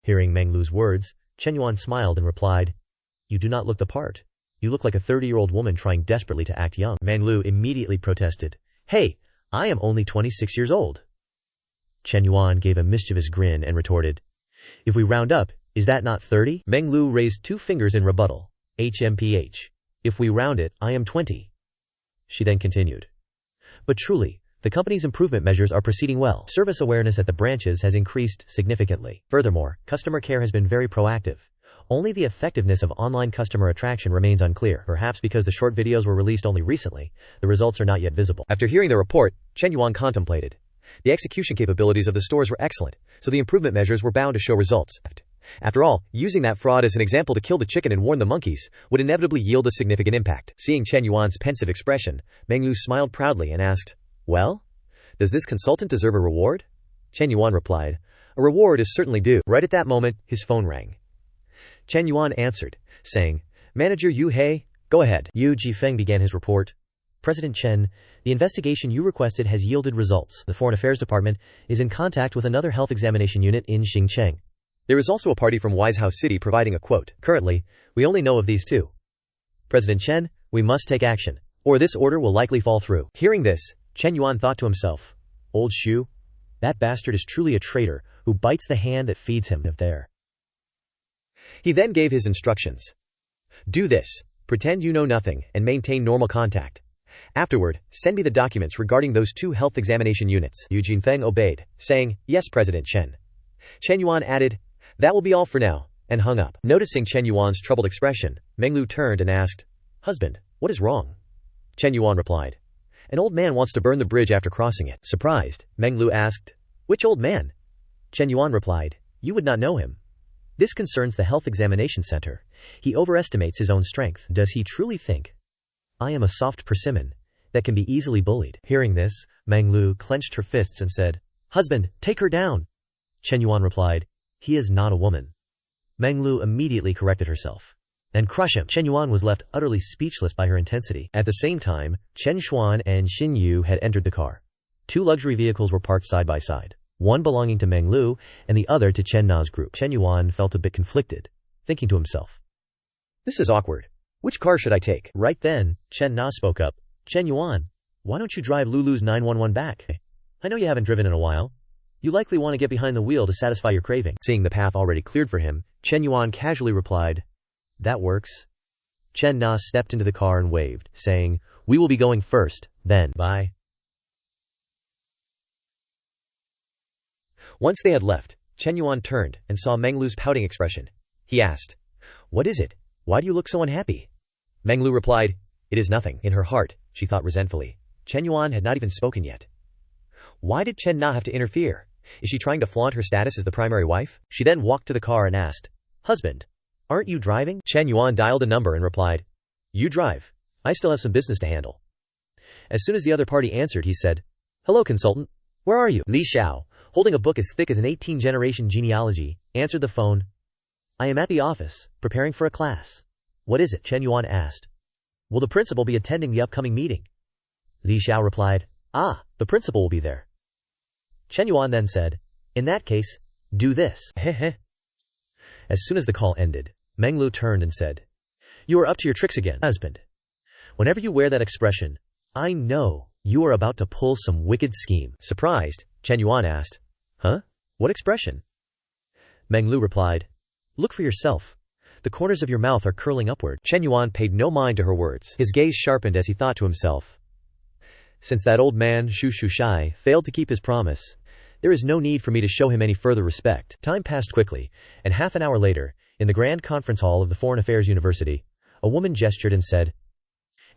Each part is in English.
Hearing Meng Lu's words, Chen Yuan smiled and replied, "You do not look the part. You look like a 30-year-old woman trying desperately to act young." Meng Lu immediately protested, "Hey, I am only 26 years old." Chen Yuan gave a mischievous grin and retorted, "If we round up, is that not 30? Meng Lu raised 2 fingers in rebuttal. HMPH. "If we round it, I am 20. She then continued, "But truly, the company's improvement measures are proceeding well. Service awareness at the branches has increased significantly. Furthermore, customer care has been very proactive. Only the effectiveness of online customer attraction remains unclear. Perhaps because the short videos were released only recently, the results are not yet visible." After hearing the report, Chen Yuan contemplated. The execution capabilities of the stores were excellent, so the improvement measures were bound to show results. After all, using that fraud as an example to kill the chicken and warn the monkeys would inevitably yield a significant impact. Seeing Chen Yuan's pensive expression, Meng Lu smiled proudly and asked, "Well, does this consultant deserve a reward?" Chen Yuan replied, "A reward is certainly due." Right at that moment, his phone rang. Chen Yuan answered, saying, "Manager Yu He, go ahead." Yu Jifeng began his report. "President Chen, the investigation you requested has yielded results. The Foreign Affairs Department is in contact with another health examination unit in Xincheng. There is also a party from Wise House City providing a quote. Currently, we only know of these 2. President Chen, we must take action, or this order will likely fall through." Hearing this, Chen Yuan thought to himself, "Old Shu, that bastard is truly a traitor who bites the hand that feeds him. There." He then gave his instructions. "Do this, pretend you know nothing, and maintain normal contact. Afterward, send me the documents regarding those 2 health examination units." Yu Jinfeng obeyed, saying, "Yes, President Chen." Chen Yuan added, "That will be all for now," and hung up. Noticing Chen Yuan's troubled expression, Meng Lu turned and asked, "Husband, what is wrong?" Chen Yuan replied, "An old man wants to burn the bridge after crossing it." Surprised, Meng Lu asked, "Which old man?" Chen Yuan replied, "You would not know him. This concerns the health examination center. He overestimates his own strength. Does he truly think I am a soft persimmon that can be easily bullied?" Hearing this, Meng Lu clenched her fists and said, "Husband, take her down." Chen Yuan replied, "He is not a woman." Meng Lu immediately corrected herself. "And crush him." Chen Yuan was left utterly speechless by her intensity. At the same time, Chen Xuan and Xin Yu had entered the car. 2 luxury vehicles were parked side by side, one belonging to Meng Lu and the other to Chen Na's group. Chen Yuan felt a bit conflicted, thinking to himself, "This is awkward. Which car should I take?" Right then, Chen Na spoke up, "Chen Yuan, why don't you drive Lulu's 911 back? I know you haven't driven in a while. You likely want to get behind the wheel to satisfy your craving." Seeing the path already cleared for him, Chen Yuan casually replied, "That works." Chen Na stepped into the car and waved, saying, "We will be going first, then. Bye." Once they had left, Chen Yuan turned and saw Meng Lu's pouting expression. He asked, "What is it? Why do you look so unhappy?" Meng Lu replied, "It is nothing." In her heart, she thought resentfully, Chen Yuan had not even spoken yet. Why did Chen Na have to interfere? Is she trying to flaunt her status as the primary wife? She then walked to the car and asked, "Husband, aren't you driving?" Chen Yuan dialed a number and replied, "You drive. I still have some business to handle." As soon as the other party answered, he said, "Hello, consultant. Where are you?" Li Xiao, holding a book as thick as an 18-generation genealogy, answered the phone. "I am at the office, preparing for a class." "What is it?" Chen Yuan asked. "Will the principal be attending the upcoming meeting?" Li Xiao replied, "Ah, the principal will be there." Chen Yuan then said, "In that case, do this." As soon as the call ended, Meng Lu turned and said, "You are up to your tricks again, husband. Whenever you wear that expression, I know you are about to pull some wicked scheme." Surprised, Chen Yuan asked, "Huh? What expression?" Meng Lu replied, "Look for yourself. The corners of your mouth are curling upward." Chen Yuan paid no mind to her words. His gaze sharpened as he thought to himself, "Since that old man, Shu Shushai, failed to keep his promise, there is no need for me to show him any further respect." Time passed quickly, and half an hour later, in the Grand Conference Hall of the Foreign Affairs University, a woman gestured and said,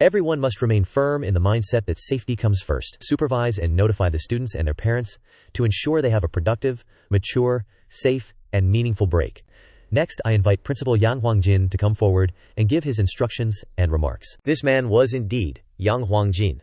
"Everyone must remain firm in the mindset that safety comes first. Supervise and notify the students and their parents to ensure they have a productive, mature, safe, and meaningful break. Next, I invite Principal Yang Huangjin to come forward and give his instructions and remarks." This man was indeed Yang Huangjin,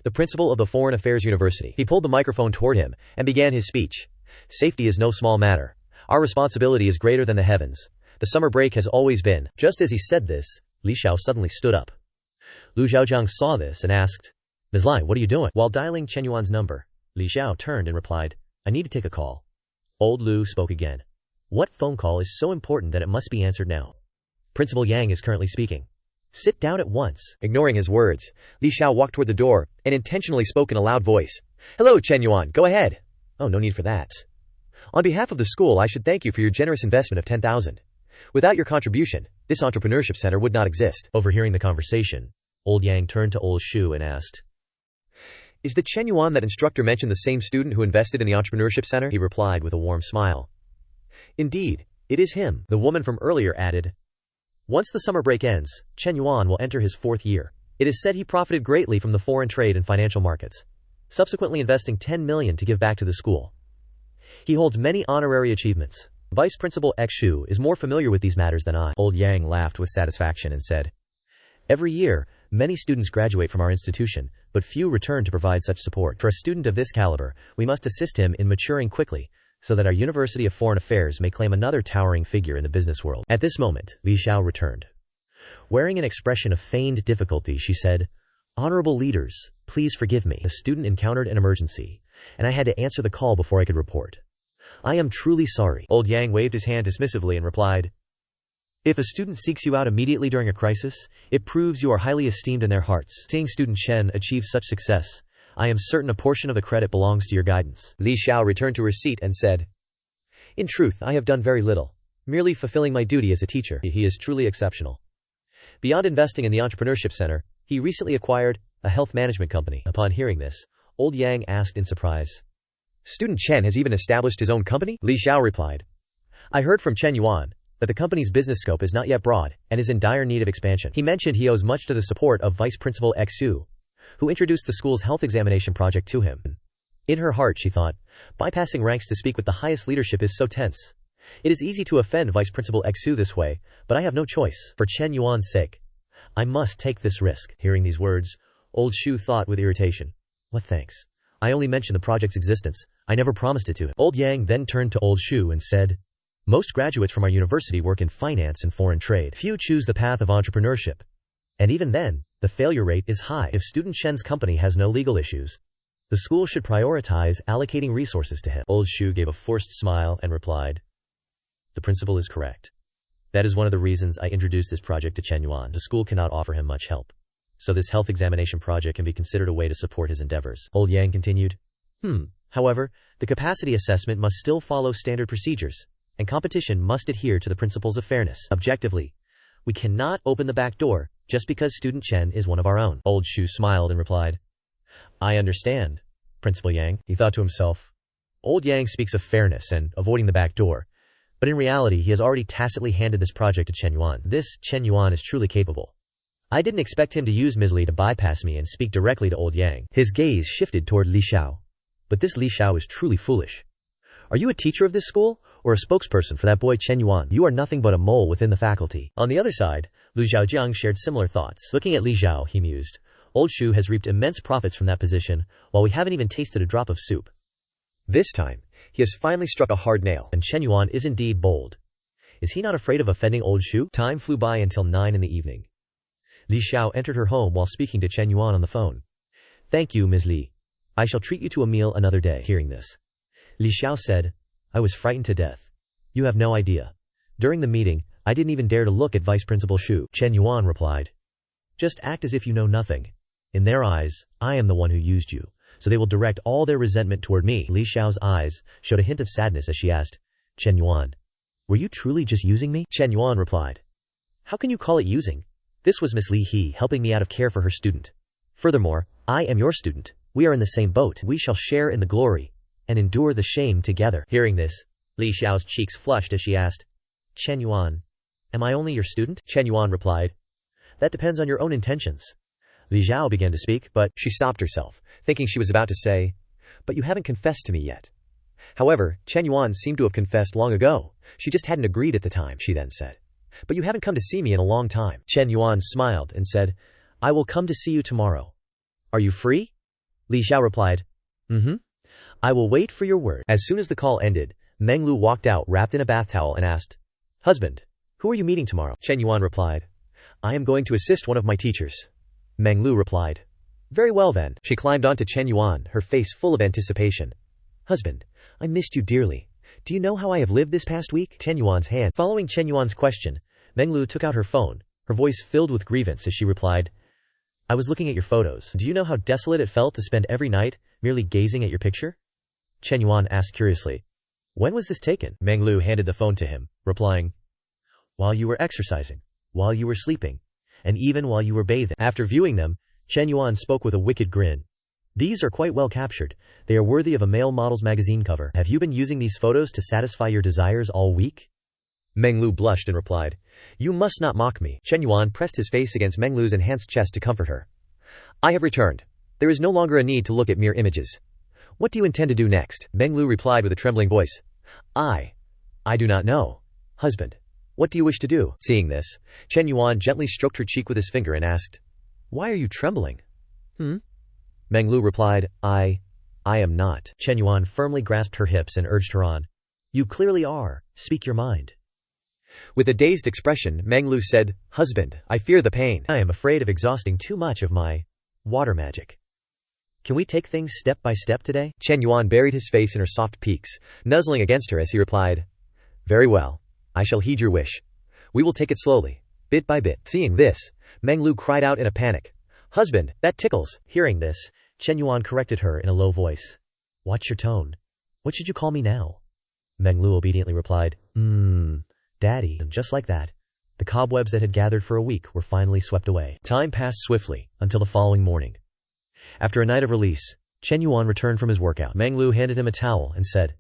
the principal of the Foreign Affairs University. He pulled the microphone toward him and began his speech. "Safety is no small matter. Our responsibility is greater than the heavens. The summer break has always been." Just as he said this, Li Xiao suddenly stood up. Lu Xiaojiang saw this and asked, "Ms. Lai, what are you doing?" While dialing Chen Yuan's number, Li Xiao turned and replied, "I need to take a call." Old Lu spoke again. What phone call is so important that it must be answered now? Principal Yang is currently speaking. Sit down at once. Ignoring his words, Li Xiao walked toward the door and intentionally spoke in a loud voice. Hello, Chen Yuan, go ahead. Oh, no need for that. On behalf of the school, I should thank you for your generous investment of 10,000. Without your contribution, this entrepreneurship center would not exist. Overhearing the conversation, Old Yang turned to Old Shu and asked, Is the Chen Yuan that instructor mentioned the same student who invested in the entrepreneurship center? He replied with a warm smile. Indeed, it is him. The woman from earlier added, Once the summer break ends, Chen Yuan will enter his 4th year. It is said he profited greatly from the foreign trade and financial markets, subsequently investing 10 million to give back to the school. He holds many honorary achievements. Vice Principal Xu is more familiar with these matters than I. Old Yang laughed with satisfaction and said, Every year, many students graduate from our institution, but few return to provide such support. For a student of this caliber, we must assist him in maturing quickly, so that our University of Foreign Affairs may claim another towering figure in the business world. At this moment, Li Xiao returned. Wearing an expression of feigned difficulty, she said, Honorable leaders, please forgive me. The student encountered an emergency, and I had to answer the call before I could report. I am truly sorry. Old Yang waved his hand dismissively and replied, If a student seeks you out immediately during a crisis, it proves you are highly esteemed in their hearts. Seeing student Chen achieve such success, I am certain a portion of the credit belongs to your guidance. Li Xiao returned to her seat and said, In truth, I have done very little, merely fulfilling my duty as a teacher. He is truly exceptional. Beyond investing in the entrepreneurship center, he recently acquired a health management company. Upon hearing this, Old Yang asked in surprise, Student Chen has even established his own company? Li Xiao replied, I heard from Chen Yuan that the company's business scope is not yet broad and is in dire need of expansion. He mentioned he owes much to the support of Vice Principal Xu, who introduced the school's health examination project to him. In her heart, she thought, bypassing ranks to speak with the highest leadership is so tense. It is easy to offend Vice Principal Xu this way, but I have no choice. For Chen Yuan's sake, I must take this risk. Hearing these words, Old Shu thought with irritation, What thanks? I only mentioned the project's existence. I never promised it to him. Old Yang then turned to Old Shu and said, Most graduates from our university work in finance and foreign trade. Few choose the path of entrepreneurship. And even then, the failure rate is high. If student Shen's company has no legal issues, the school should prioritize allocating resources to him. Old Shu gave a forced smile and replied, The principal is correct. That is one of the reasons I introduced this project to Chen Yuan. The school cannot offer him much help, so this health examination project can be considered a way to support his endeavors. Old Yang continued, However, the capacity assessment must still follow standard procedures, and competition must adhere to the principles of fairness. Objectively, we cannot open the back door just because student Chen is one of our own. Old Shu smiled and replied, I understand, Principal Yang. He thought to himself, Old Yang speaks of fairness and avoiding the back door, but in reality he has already tacitly handed this project to Chen Yuan. This Chen Yuan is truly capable. I didn't expect him to use Ms. Li to bypass me and speak directly to Old Yang. His gaze shifted toward Li Xiao. But this Li Xiao is truly foolish. Are you a teacher of this school, or a spokesperson for that boy Chen Yuan? You are nothing but a mole within the faculty. On the other side, Lu Zhaojiang shared similar thoughts. Looking at Li Xiao, he mused, Old Shu has reaped immense profits from that position, while we haven't even tasted a drop of soup. This time, he has finally struck a hard nail, and Chen Yuan is indeed bold. Is he not afraid of offending Old Shu? Time flew by until 9 in the evening. Li Xiao entered her home while speaking to Chen Yuan on the phone. Thank you, Ms. Li. I shall treat you to a meal another day. Hearing this, Li Xiao said, I was frightened to death. You have no idea. During the meeting, I didn't even dare to look at Vice Principal Shu. Chen Yuan replied, Just act as if you know nothing. In their eyes, I am the one who used you, so they will direct all their resentment toward me. Li Xiao's eyes showed a hint of sadness as she asked, Chen Yuan, were you truly just using me? Chen Yuan replied, How can you call it using? This was Miss Li He helping me out of care for her student. Furthermore, I am your student. We are in the same boat. We shall share in the glory and endure the shame together. Hearing this, Li Xiao's cheeks flushed as she asked, Chen Yuan, am I only your student? Chen Yuan replied, That depends on your own intentions. Li Xiao began to speak, but she stopped herself, thinking she was about to say, But you haven't confessed to me yet. However, Chen Yuan seemed to have confessed long ago. She just hadn't agreed at the time, she then said. But you haven't come to see me in a long time. Chen Yuan smiled and said, I will come to see you tomorrow. Are you free? Li Xiao replied, I will wait for your word. As soon as the call ended, Meng Lu walked out wrapped in a bath towel and asked, Husband, who are you meeting tomorrow? Chen Yuan replied, I am going to assist one of my teachers. Meng Lu replied, Very well then. She climbed onto Chen Yuan, her face full of anticipation. Husband, I missed you dearly. Do you know how I have lived this past week? Chen Yuan's hand. Following Chen Yuan's question, Meng Lu took out her phone, her voice filled with grievance as she replied, I was looking at your photos. Do you know how desolate it felt to spend every night merely gazing at your picture? Chen Yuan asked curiously. When was this taken? Meng Lu handed the phone to him, replying, While you were exercising, while you were sleeping, and even while you were bathing. After viewing them, Chen Yuan spoke with a wicked grin. These are quite well captured. They are worthy of a male model's magazine cover. Have you been using these photos to satisfy your desires all week? Meng Lu blushed and replied, You must not mock me. Chen Yuan pressed his face against Meng Lu's enhanced chest to comfort her. I have returned. There is no longer a need to look at mere images. What do you intend to do next? Meng Lu replied with a trembling voice. I do not know. Husband, what do you wish to do? Seeing this, Chen Yuan gently stroked her cheek with his finger and asked, Why are you trembling? Meng Lu replied, I am not. Chen Yuan firmly grasped her hips and urged her on. You clearly are. Speak your mind. With a dazed expression, Meng Lu said, Husband, I fear the pain. I am afraid of exhausting too much of my water magic. Can we take things step by step today? Chen Yuan buried his face in her soft peaks, nuzzling against her as he replied, Very well. I shall heed your wish. We will take it slowly, bit by bit. Seeing this, Meng Lu cried out in a panic. Husband, that tickles. Hearing this, Chen Yuan corrected her in a low voice. Watch your tone. What should you call me now? Meng Lu obediently replied, Daddy. And just like that, the cobwebs that had gathered for a week were finally swept away. Time passed swiftly, until the following morning. After a night of release, Chen Yuan returned from his workout. Meng Lu handed him a towel and said,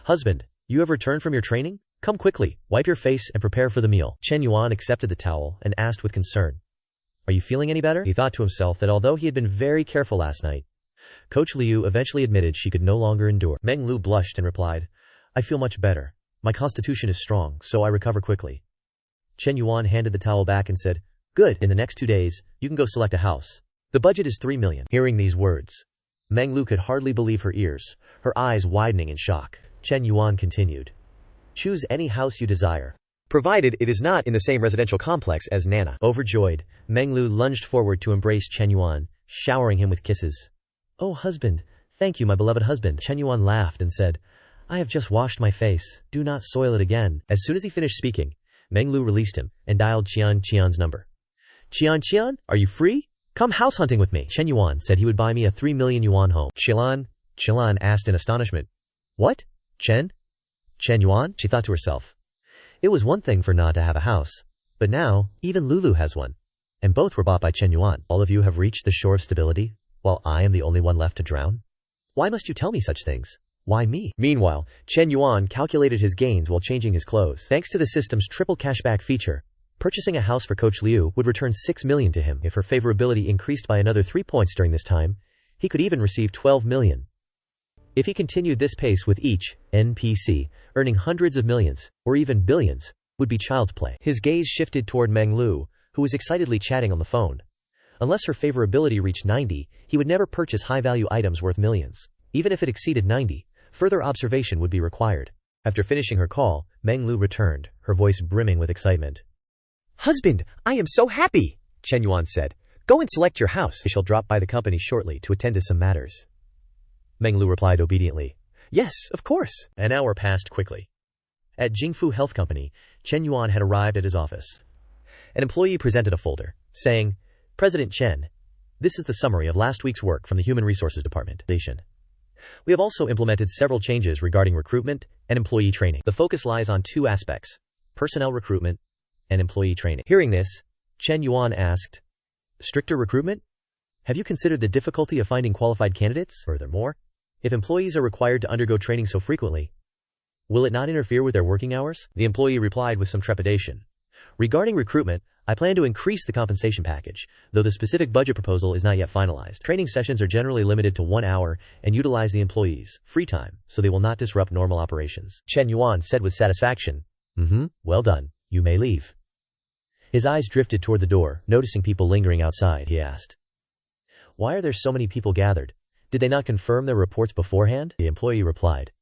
Husband, you have returned from your training? Come quickly, wipe your face and prepare for the meal. Chen Yuan accepted the towel and asked with concern, Are you feeling any better? He thought to himself that although he had been very careful last night, Coach Liu eventually admitted she could no longer endure. Meng Lu blushed and replied, I feel much better. My constitution is strong, so I recover quickly. Chen Yuan handed the towel back and said, Good, in the next 2 days, you can go select a house. The budget is 3 million. Hearing these words, Meng Lu could hardly believe her ears, her eyes widening in shock. Chen Yuan continued, Choose any house you desire, provided it is not in the same residential complex as Nana. Overjoyed, Meng Lu lunged forward to embrace Chen Yuan, showering him with kisses. Oh husband, thank you my beloved husband. Chen Yuan laughed and said, I have just washed my face, do not soil it again. As soon as he finished speaking, Meng Lu released him, and dialed Qian's number. Qian, are you free? Come house hunting with me. Chen Yuan said he would buy me a 3 million yuan home. Qian asked in astonishment. What? Chen Yuan? She thought to herself. It was one thing for Na to have a house, but now, even Lulu has one. And both were bought by Chen Yuan. All of you have reached the shore of stability, while I am the only one left to drown? Why must you tell me such things? Why me? Meanwhile, Chen Yuan calculated his gains while changing his clothes. Thanks to the system's triple cashback feature, purchasing a house for Coach Liu would return 6 million to him. If her favorability increased by another 3 points during this time, he could even receive 12 million. If he continued this pace with each NPC, earning hundreds of millions, or even billions, would be child's play. His gaze shifted toward Meng Lu, who was excitedly chatting on the phone. Unless her favorability reached 90, he would never purchase high-value items worth millions. Even if it exceeded 90, further observation would be required. After finishing her call, Meng Lu returned, her voice brimming with excitement. Husband, I am so happy! Chen Yuan said. Go and select your house. I shall drop by the company shortly to attend to some matters. Meng Lu replied obediently. Yes, of course. An hour passed quickly. At Jingfu Health Company, Chen Yuan had arrived at his office. An employee presented a folder, saying, President Chen, this is the summary of last week's work from the Human Resources Department. We have also implemented several changes regarding recruitment and employee training. The focus lies on 2 aspects, personnel recruitment and employee training. Hearing this, Chen Yuan asked, Stricter recruitment? Have you considered the difficulty of finding qualified candidates? Furthermore, if employees are required to undergo training so frequently, will it not interfere with their working hours? The employee replied with some trepidation. Regarding recruitment, I plan to increase the compensation package, though the specific budget proposal is not yet finalized. Training sessions are generally limited to 1 hour and utilize the employees' free time, so they will not disrupt normal operations. Chen Yuan said with satisfaction, Well done, you may leave. His eyes drifted toward the door, noticing people lingering outside. He asked, Why are there so many people gathered? Did they not confirm their reports beforehand? The employee replied,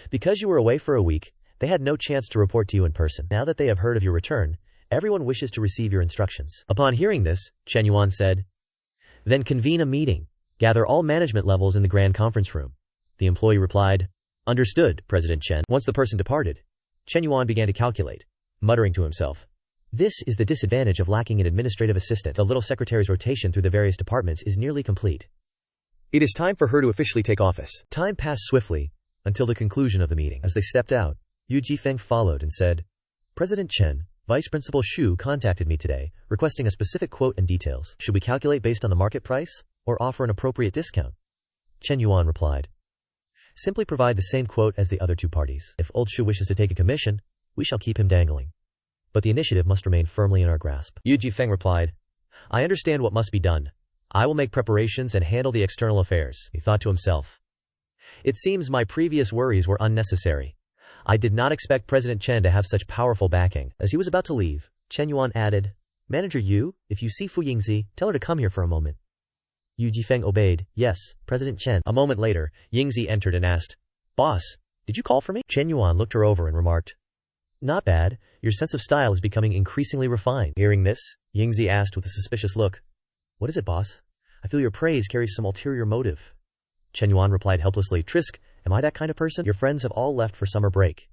Because you were away for a week, they had no chance to report to you in person. Now that they have heard of your return, everyone wishes to receive your instructions. Upon hearing this, Chen Yuan said, Then convene a meeting. Gather all management levels in the grand conference room. The employee replied, Understood, President Chen. Once the person departed, Chen Yuan began to calculate, muttering to himself. This is the disadvantage of lacking an administrative assistant. The little secretary's rotation through the various departments is nearly complete. It is time for her to officially take office. Time passed swiftly, until the conclusion of the meeting. As they stepped out, Yu Jifeng followed and said, President Chen, Vice Principal Xu contacted me today, requesting a specific quote and details. Should we calculate based on the market price, or offer an appropriate discount? Chen Yuan replied. Simply provide the same quote as the other two parties. If old Xu wishes to take a commission, we shall keep him dangling. But the initiative must remain firmly in our grasp. Yu Jifeng replied, I understand what must be done. I will make preparations and handle the external affairs. He thought to himself. It seems my previous worries were unnecessary. I did not expect President Chen to have such powerful backing. As he was about to leave, Chen Yuan added, Manager Yu, if you see Fu Yingzi, tell her to come here for a moment. Yu Jifeng obeyed, yes, President Chen. A moment later, Yingzi entered and asked, Boss, did you call for me? Chen Yuan looked her over and remarked, Not bad, your sense of style is becoming increasingly refined. Hearing this, Yingzi asked with a suspicious look, What is it, boss? I feel your praise carries some ulterior motive. Chen Yuan replied helplessly, Trisk, am I that kind of person? Your friends have all left for summer break.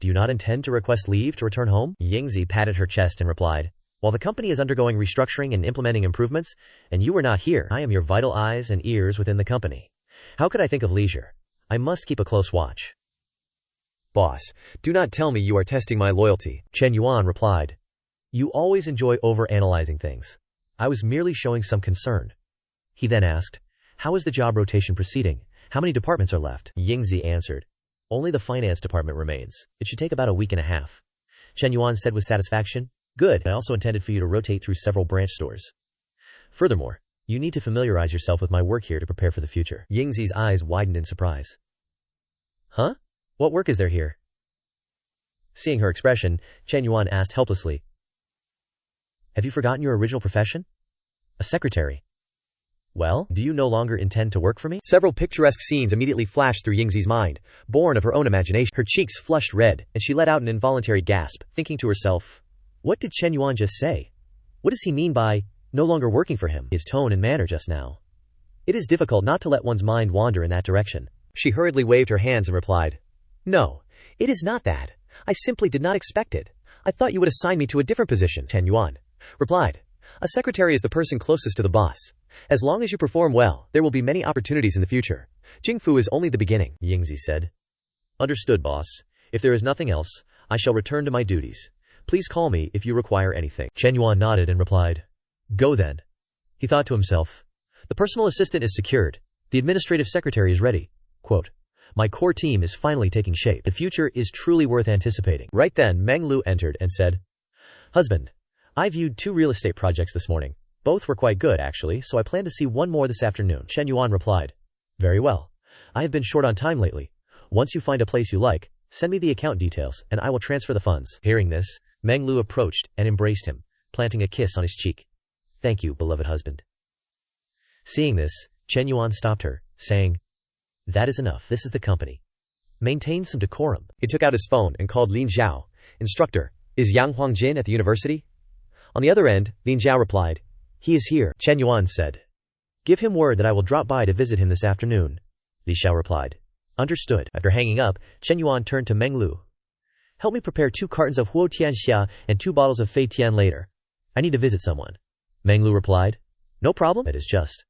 Do you not intend to request leave to return home? Yingzi patted her chest and replied, While the company is undergoing restructuring and implementing improvements, and you are not here, I am your vital eyes and ears within the company. How could I think of leisure? I must keep a close watch. Boss, do not tell me you are testing my loyalty. Chen Yuan replied, You always enjoy overanalyzing things. I was merely showing some concern. He then asked, How is the job rotation proceeding? How many departments are left? Yingzi answered, Only the finance department remains. It should take about a week and a half. Chen Yuan said with satisfaction, Good, I also intended for you to rotate through several branch stores. Furthermore, you need to familiarize yourself with my work here to prepare for the future. Yingzi's eyes widened in surprise. Huh? What work is there here? Seeing her expression, Chen Yuan asked helplessly, Have you forgotten your original profession? A secretary. Well, do you no longer intend to work for me? Several picturesque scenes immediately flashed through Yingzi's mind, born of her own imagination. Her cheeks flushed red, and she let out an involuntary gasp, thinking to herself, What did Chen Yuan just say? What does he mean by, no longer working for him? His tone and manner just now. It is difficult not to let one's mind wander in that direction. She hurriedly waved her hands and replied, No, it is not that. I simply did not expect it. I thought you would assign me to a different position. Chen Yuan replied, A secretary is the person closest to the boss. As long as you perform well, there will be many opportunities in the future. Jingfu is only the beginning, Yingzi said. Understood, boss. If there is nothing else, I shall return to my duties. Please call me if you require anything. Chen Yuan nodded and replied, Go then. He thought to himself, The personal assistant is secured. The administrative secretary is ready. Quote, My core team is finally taking shape. The future is truly worth anticipating. Right then, Meng Lu entered and said, Husband, I viewed 2 real estate projects this morning. Both were quite good, actually, so I plan to see one more this afternoon. Chen Yuan replied, Very well. I have been short on time lately. Once you find a place you like, send me the account details, and I will transfer the funds. Hearing this, Meng Lu approached and embraced him, planting a kiss on his cheek. Thank you, beloved husband. Seeing this, Chen Yuan stopped her, saying, That is enough. This is the company. Maintain some decorum. He took out his phone and called Lin Zhao. Instructor, is Yang Huangjin at the university? On the other end, Lin Zhao replied, He is here. Chen Yuan said, Give him word that I will drop by to visit him this afternoon. Li Xiao replied, Understood. After hanging up, Chen Yuan turned to Meng Lu. Help me prepare 2 cartons of Huo Tianxia and 2 bottles of Fei Tian later. I need to visit someone. Meng Lu replied, No problem. It is just.